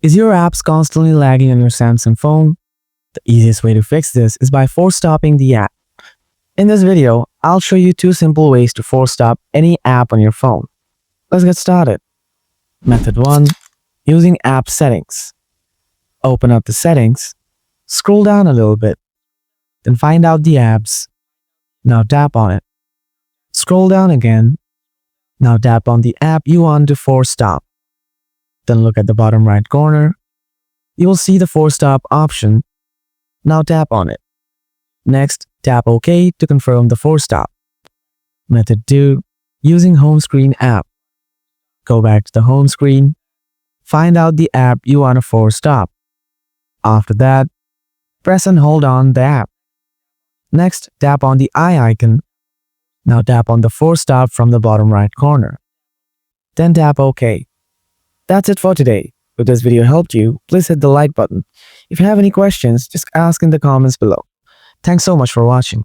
Is your apps constantly lagging on your Samsung phone? The easiest way to fix this is by force stopping the app. In this video, I'll show you 2 simple ways to force stop any app on your phone. Let's get started. Method 1. Using app settings. Open up the settings, scroll down a little bit, then find out the apps. Now tap on it. Scroll down again. Now tap on the app you want to force stop. Then look at the bottom right corner. You will see the force stop option. Now tap on it. Next, tap OK to confirm the force stop. Method 2. Using home screen app. Go back to the home screen. Find out the app you want to force stop. After that, press and hold on the app. Next, tap on the eye icon. Now tap on the force stop from the bottom right corner. Then tap OK. That's it for today. If this video helped you, please hit the like button. If you have any questions, just ask in the comments below. Thanks so much for watching.